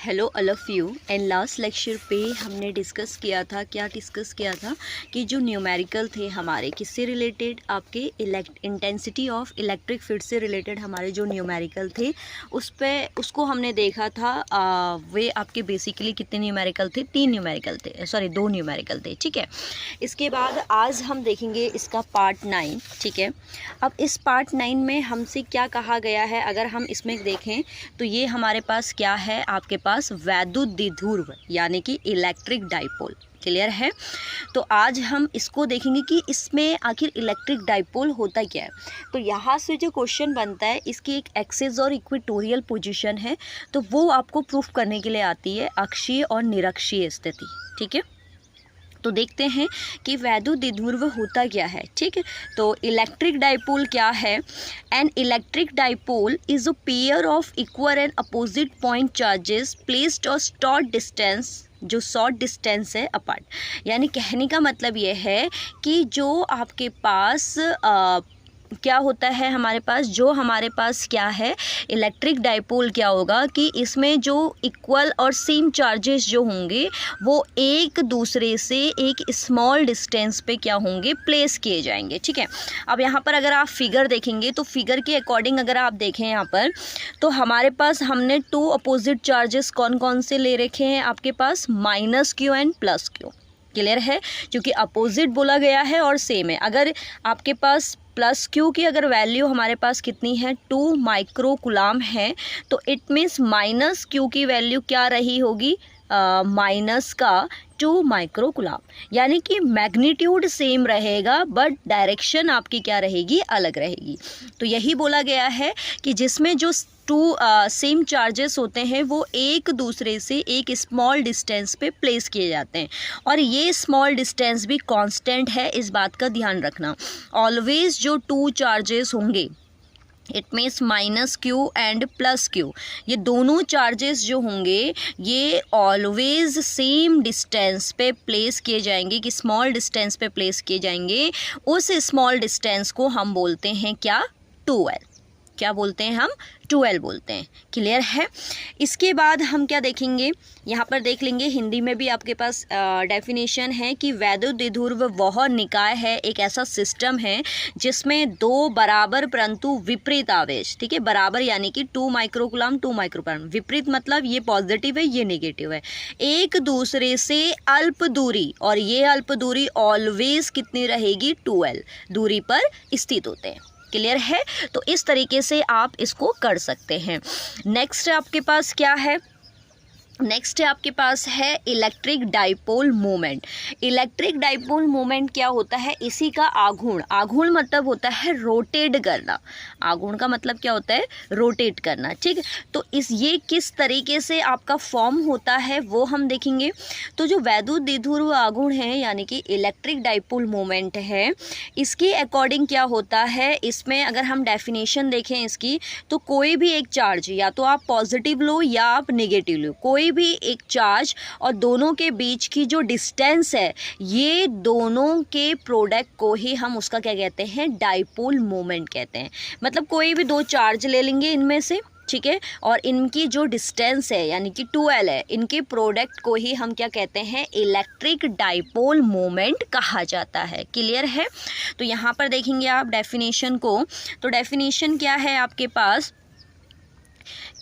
Hello all of you. And last lecture पे हमने discuss किया था कि जो न्यूमेरिकल थे हमारे किससे रिलेटेड, आपके इंटेंसिटी ऑफ इलेक्ट्रिक फील्ड से रिलेटेड हमारे जो न्यूमेरिकल थे उसको हमने देखा था। वे आपके बेसिकली कितने न्यूमेरिकल थे? 3 न्यूमेरिकल थे, सॉरी 2 न्यूमेरिकल थे। ठीक है, इसके बाद आज हम देखेंगे इसका पार्ट 9। ठीक है, अब इस पार्ट 9 में हमसे क्या कहा गया है, अगर हम इसमें देखें तो ये हमारे पास क्या है, आपके पास वैद्युत द्विध्रुव यानी कि इलेक्ट्रिक डाइपोल। क्लियर है? तो आज हम इसको देखेंगे कि इसमें आखिर इलेक्ट्रिक डाइपोल होता क्या है। तो यहाँ से जो क्वेश्चन बनता है, इसकी एक एक्सिस और इक्वेटोरियल पोजीशन है, तो वो आपको प्रूफ करने के लिए आती है अक्षीय और निरक्षीय स्थिति। ठीक है, तो देखते हैं कि वैद्युत द्विध्रुव होता क्या है। ठीक है, तो इलेक्ट्रिक डाइपोल क्या है? An electric dipole is a pair of equal and opposite point charges placed और शॉर्ट डिस्टेंस, जो शॉर्ट डिस्टेंस है अपार्ट। यानी कहने का मतलब ये है कि जो आपके पास क्या होता है, हमारे पास क्या है, इलेक्ट्रिक डाइपोल क्या होगा कि इसमें जो इक्वल और सेम चार्जेस जो होंगे वो एक दूसरे से एक स्मॉल डिस्टेंस पे क्या होंगे, प्लेस किए जाएंगे। ठीक है, अब यहाँ पर अगर आप फिगर देखेंगे तो फिगर के अकॉर्डिंग अगर आप देखें यहाँ पर, तो हमारे पास हमने 2 अपोजिट चार्जेस कौन कौन से ले रखे हैं आपके पास, -q एंड +q। क्लियर है, क्योंकि अपोजिट बोला गया है और सेम है। अगर आपके पास +q की अगर वैल्यू हमारे पास कितनी है, 2 माइक्रो कूलाम है, तो इट मीन्स -q की वैल्यू क्या रही होगी, माइनस का 2 माइक्रो कूलाम। यानी कि मैग्नीट्यूड सेम रहेगा बट डायरेक्शन आपकी क्या रहेगी, अलग रहेगी। तो यही बोला गया है कि जिसमें जो 2 सेम चार्जेस होते हैं वो एक दूसरे से एक स्मॉल डिस्टेंस पे प्लेस किए जाते हैं, और ये स्मॉल डिस्टेंस भी कांस्टेंट है, इस बात का ध्यान रखना। ऑलवेज जो 2 चार्जेस होंगे, it means -q and +q, ये दोनों चार्जेस जो होंगे ये ऑलवेज सेम डिस्टेंस पे प्लेस किए जाएंगे, कि स्मॉल डिस्टेंस पे प्लेस किए जाएंगे। उस स्मॉल डिस्टेंस को हम बोलते हैं क्या, 2l। क्या बोलते हैं हम, 2l बोलते हैं। क्लियर है? इसके बाद हम क्या देखेंगे, यहाँ पर देख लेंगे, हिंदी में भी आपके पास डेफिनेशन है कि वैद्युत द्विध्रुव वह निकाय है, एक ऐसा सिस्टम है जिसमें 2 बराबर परंतु विपरीत आवेश, ठीक है, बराबर यानी कि 2 माइक्रो कूलाम 2 माइक्रो कूलाम, विपरीत मतलब ये पॉजिटिव है ये नेगेटिव है, एक दूसरे से अल्प दूरी, और ये अल्प दूरी ऑलवेज कितनी रहेगी, 2l दूरी पर स्थित होते हैं। क्लियर है? तो इस तरीके से आप इसको कर सकते हैं। नेक्स्ट आपके पास क्या है, नेक्स्ट आपके पास है electric dipole moment. Electric dipole moment क्या होता है, इसी का आघूर्ण, आघूर्ण मतलब होता है रोटेट करना, आघूर्ण का मतलब क्या होता है, रोटेट करना। ठीक है, तो ये किस तरीके से आपका फॉर्म होता है वो हम देखेंगे। तो जो वैद्युत द्विध्रुव आघूर्ण है यानी कि इलेक्ट्रिक डाइपोल मोमेंट है, इसके अकॉर्डिंग क्या होता है, इसमें अगर हम डेफिनेशन देखें इसकी, तो कोई भी एक चार्ज, या तो आप पॉजिटिव लो या आप नेगेटिव लो, कोई भी एक चार्ज और दोनों के बीच की जो डिस्टेंस है, ये दोनों के प्रोडक्ट को ही हम उसका क्या कहते हैं, डाइपोल मोमेंट कहते हैं। मतलब कोई भी 2 चार्ज ले लेंगे इनमें से, ठीक है, और इनकी जो डिस्टेंस है यानी कि 2l है, इनके प्रोडक्ट को ही हम क्या कहते हैं, इलेक्ट्रिक डाइपोल मोमेंट कहा जाता है। क्लियर है? तो यहाँ पर देखेंगे आप डेफिनेशन को, तो डेफिनेशन क्या है आपके पास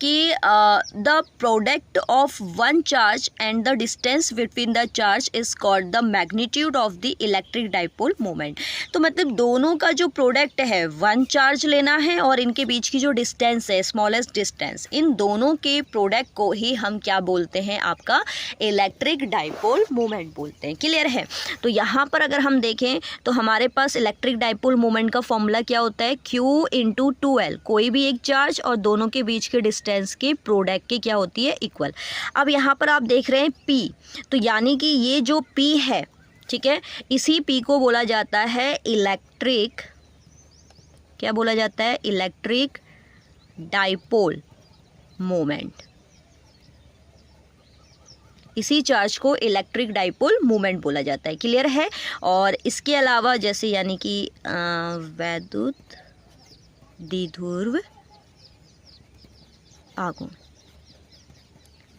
कि the product of one charge and the distance between the charge is called the magnitude of the electric dipole moment. तो मतलब दोनों का जो प्रोडक्ट है, वन चार्ज लेना है और इनके बीच की जो डिस्टेंस है, स्मॉलेस्ट डिस्टेंस, इन दोनों के प्रोडक्ट को ही हम क्या बोलते हैं, आपका इलेक्ट्रिक डाइपोल मोमेंट बोलते हैं। क्लियर है? तो यहाँ पर अगर हम देखें तो हमारे पास इलेक्ट्रिक डाइपोल मोमेंट का फॉर्मूला क्या होता है, Q × 2l, कोई भी एक चार्ज और दोनों के बीच के डिस्टेंस के प्रोडक्ट की क्या होती है, इक्वल। अब यहाँ पर आप देख रहे हैं P, तो यानी कि ये जो P है, ठीक है, इसी P को बोला जाता है इलेक्ट्रिक, क्या बोला जाता है, इलेक्ट्रिक डाइपोल मोमेंट। इसी चार्ज को इलेक्ट्रिक डाइपोल मोमेंट बोला जाता है। क्लियर है? और इसके अलावा जैसे यानी कि वैद्युत द्विध्रुव आघूर्ण,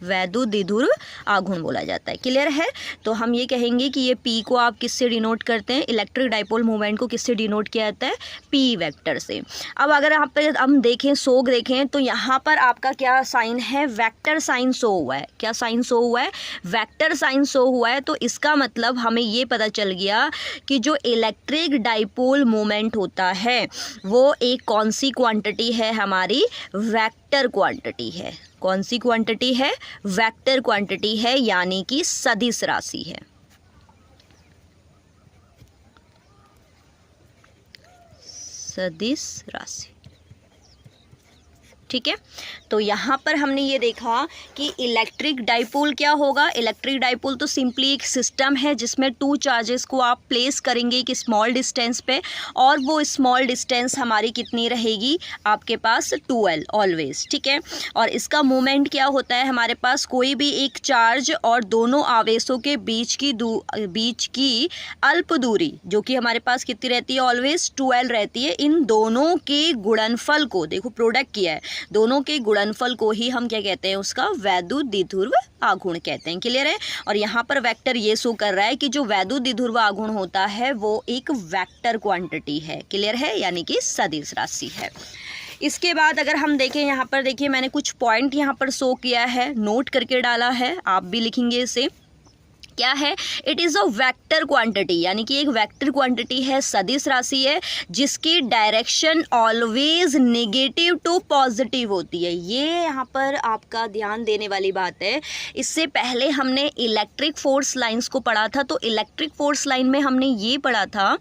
वैद्युतद्विध्रुव आघूर्ण बोला जाता है। क्लियर है? तो हम ये कहेंगे कि ये P को आप किससे डिनोट करते हैं, इलेक्ट्रिक डाइपोल मूवमेंट को किससे डिनोट किया जाता है, P वेक्टर से। अब अगर यहाँ पे हम देखें सोग देखें तो यहाँ पर आपका क्या साइन है, वेक्टर साइन शो हुआ है। क्या साइन शो हुआ है, वेक्टर साइन शो हुआ है। तो इसका मतलब हमें ये पता चल गया कि जो इलेक्ट्रिक डाइपोल मूवमेंट होता है वो एक कौन सी क्वांटिटी है, हमारी वेक्टर क्वांटिटी है। कौन सी क्वांटिटी है, वेक्टर क्वांटिटी है, यानी कि सदिश राशि है। सदिश राशि, ठीक है। तो यहाँ पर हमने ये देखा कि इलेक्ट्रिक डाइपोल क्या होगा। इलेक्ट्रिक डाइपोल तो सिंपली एक सिस्टम है जिसमें टू चार्जेस को आप प्लेस करेंगे एक स्मॉल डिस्टेंस पे, और वो स्मॉल डिस्टेंस हमारी कितनी रहेगी आपके पास, 2L ऑलवेज, ठीक है। और इसका मूवमेंट क्या होता है, हमारे पास कोई भी एक चार्ज और दोनों आवेशों के बीच की अल्प दूरी जो कि हमारे पास कितनी रहती है, ऑलवेज 2L रहती है। इन दोनों के गुणनफल को देखो, प्रोडक्ट किया है, दोनों के गुणनफल को ही हम क्या कहते हैं, उसका वैद्युतद्विध्रुव आघूर्ण कहते हैं। क्लियर है? और यहाँ पर वेक्टर ये शो कर रहा है कि जो वैद्युतद्विध्रुव आघूर्ण होता है वो एक वेक्टर क्वांटिटी है। क्लियर है? यानी कि सदिश राशि है। इसके बाद अगर हम देखें, यहाँ पर देखिए मैंने कुछ पॉइंट यहाँ पर शो किया है, नोट करके डाला है, आप भी लिखेंगे इसे। क्या है, it is a vector quantity, यानी कि एक वेक्टर क्वांटिटी है, सदिश राशि है, जिसकी direction always negative to positive होती है। ये यहाँ पर आपका ध्यान देने वाली बात है। इससे पहले हमने इलेक्ट्रिक फोर्स लाइंस को पढ़ा था, तो इलेक्ट्रिक फोर्स लाइन में हमने ये पढ़ा था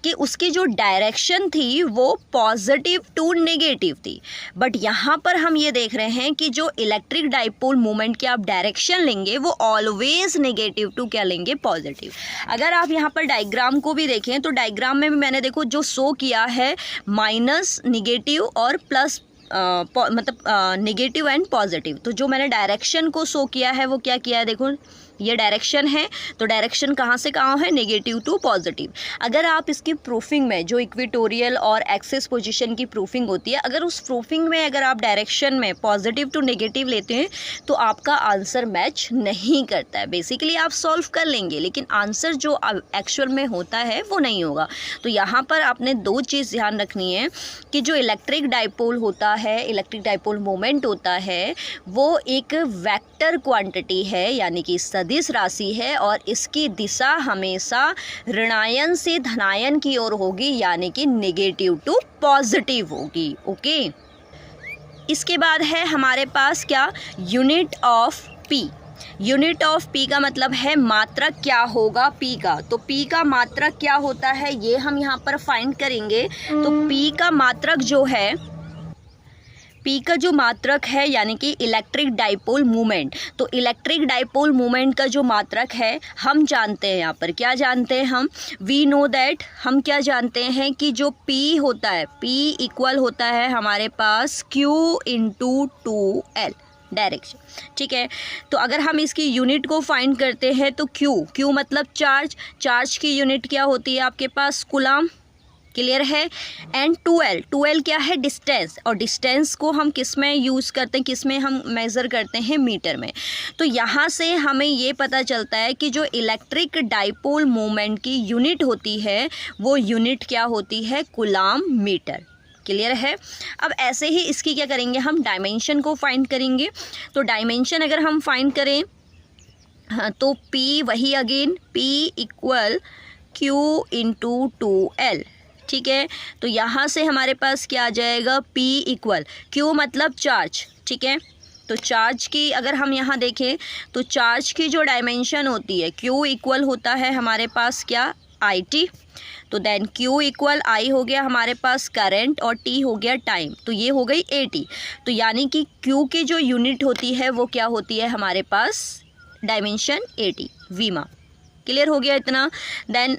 कि उसकी जो डायरेक्शन थी वो पॉजिटिव टू नेगेटिव थी। बट यहाँ पर हम ये देख रहे हैं कि जो इलेक्ट्रिक डाइपोल मूवमेंट की आप डायरेक्शन लेंगे वो ऑलवेज नेगेटिव टू क्या लेंगे, पॉजिटिव। अगर आप यहाँ पर डायग्राम को भी देखें तो डायग्राम में भी मैंने देखो जो शो किया है माइनस, निगेटिव और प्लस, मतलब नेगेटिव एंड पॉजिटिव। तो जो मैंने डायरेक्शन को शो किया है वो क्या किया है, देखो ये डायरेक्शन है, तो डायरेक्शन कहाँ से कहाँ है, नेगेटिव टू पॉजिटिव। अगर आप इसकी प्रूफिंग में जो इक्वेटोरियल और एक्सिस पोजीशन की प्रूफिंग होती है, अगर उस प्रूफिंग में अगर आप डायरेक्शन में पॉजिटिव टू नेगेटिव लेते हैं तो आपका आंसर मैच नहीं करता है। बेसिकली आप सॉल्व कर लेंगे लेकिन आंसर जो एक्चुअल में होता है वो नहीं होगा। तो यहाँ पर आपने दो चीज़ ध्यान रखनी है कि जो इलेक्ट्रिक डाइपोल होता है, इलेक्ट्रिक डाइपोल मोमेंट होता है, वो एक वेक्टर क्वांटिटी है, यानी कि सदिश राशि है, और इसकी दिशा हमेशा ऋणायन से धनायन की ओर होगी, यानी कि नेगेटिव टू पॉजिटिव होगी। ओके, इसके बाद है हमारे पास क्या, unit of P. Unit of P का मतलब है मात्रक क्या होगा पी का। तो पी का मात्रक क्या होता है ये हम यहाँ पर फाइंड करेंगे। तो पी का मात्रक जो है, पी का जो मात्रक है यानी कि इलेक्ट्रिक डाइपोल मूवमेंट, तो इलेक्ट्रिक डाइपोल मूवमेंट का जो मात्रक है हम जानते हैं, यहाँ पर क्या जानते हैं हम, वी नो दैट, हम क्या जानते हैं कि जो पी होता है, पी इक्वल होता है हमारे पास Q इंटू 2L डायरेक्शन, ठीक है। तो अगर हम इसकी यूनिट को फाइंड करते हैं तो Q मतलब चार्ज, चार्ज की यूनिट क्या होती है आपके पास, कूलम। क्लियर है? एंड 2L क्या है, डिस्टेंस, और डिस्टेंस को हम किस में यूज़ करते हैं, किस में हम मेज़र करते हैं, मीटर में। तो यहाँ से हमें ये पता चलता है कि जो इलेक्ट्रिक डाइपोल मोमेंट की यूनिट होती है वो यूनिट क्या होती है, कूलम मीटर। क्लियर है? अब ऐसे ही इसकी क्या करेंगे हम, डायमेंशन को फाइंड करेंगे। तो डायमेंशन अगर हम फाइंड करें तो P वही again, P equal Q into 2L, ठीक है। तो यहाँ से हमारे पास क्या आ जाएगा, P इक्वल Q मतलब चार्ज, ठीक है। तो चार्ज की अगर हम यहाँ देखें तो चार्ज की जो डायमेंशन होती है, Q इक्वल होता है हमारे पास क्या, IT। तो देन Q इक्वल I हो गया हमारे पास करंट, और T हो गया टाइम, तो ये हो गई AT। तो यानी कि Q की जो यूनिट होती है वो क्या होती है हमारे पास, डायमेंशन AT, वीमा। क्लियर हो गया इतना? देन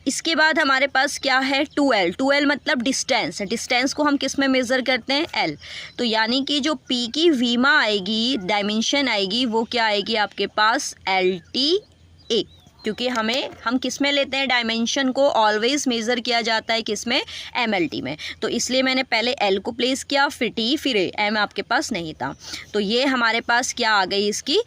इसके बाद हमारे पास क्या है, 2L मतलब डिस्टेंस, डिस्टेंस को हम किस में मेज़र करते हैं, L। तो यानी कि जो P की वीमा आएगी, डायमेंशन आएगी, वो क्या आएगी आपके पास, LTA। क्योंकि हम किस में लेते हैं डायमेंशन को, ऑलवेज मेज़र किया जाता है किस में, MLT में। तो इसलिए मैंने पहले L को प्लेस किया, फिर T, फिर A, M आपके पास नहीं था। तो ये हमारे पास क्या आ गई, इसकी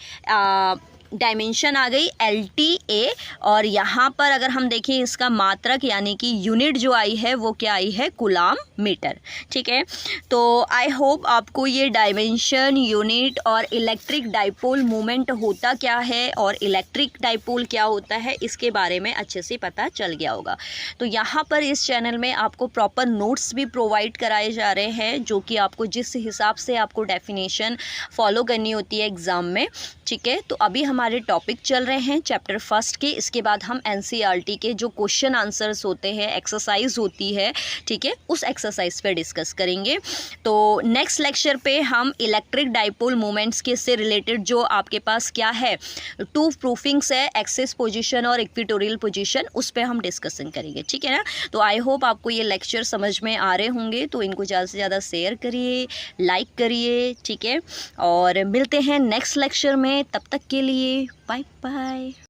डायमेंशन आ गई LTA। और यहाँ पर अगर हम देखें इसका मात्रक यानी कि यूनिट जो आई है वो क्या आई है, कूलाम मीटर। ठीक है, तो आई होप आपको ये डायमेंशन, यूनिट और इलेक्ट्रिक डाइपोल मोमेंट होता क्या है और इलेक्ट्रिक डाइपोल क्या होता है इसके बारे में अच्छे से पता चल गया होगा। तो यहाँ पर इस चैनल में आपको प्रॉपर नोट्स भी प्रोवाइड कराए जा रहे हैं, जो कि आपको जिस हिसाब से आपको डेफिनेशन फॉलो करनी होती है एग्ज़ाम में। ठीक है, तो अभी हमारे टॉपिक चल रहे हैं चैप्टर फर्स्ट के, इसके बाद हम NCERT के जो क्वेश्चन आंसर्स होते हैं, एक्सरसाइज होती है, ठीक है, उस एक्सरसाइज पे डिस्कस करेंगे। तो नेक्स्ट लेक्चर पे हम इलेक्ट्रिक डाइपोल मोमेंट्स के से रिलेटेड जो आपके पास क्या है, टू प्रूफिंग्स है, एक्सिस पोजीशन और इक्वेटोरियल पोजीशन, उस पर हम डिस्कशन करेंगे। ठीक है ना, तो आई होप आपको ये लेक्चर समझ में आ रहे होंगे। तो इनको ज़्यादा से ज़्यादा शेयर करिए, लाइक करिए। ठीक है, और मिलते हैं नेक्स्ट लेक्चर में, तब तक के लिए बाय बाय।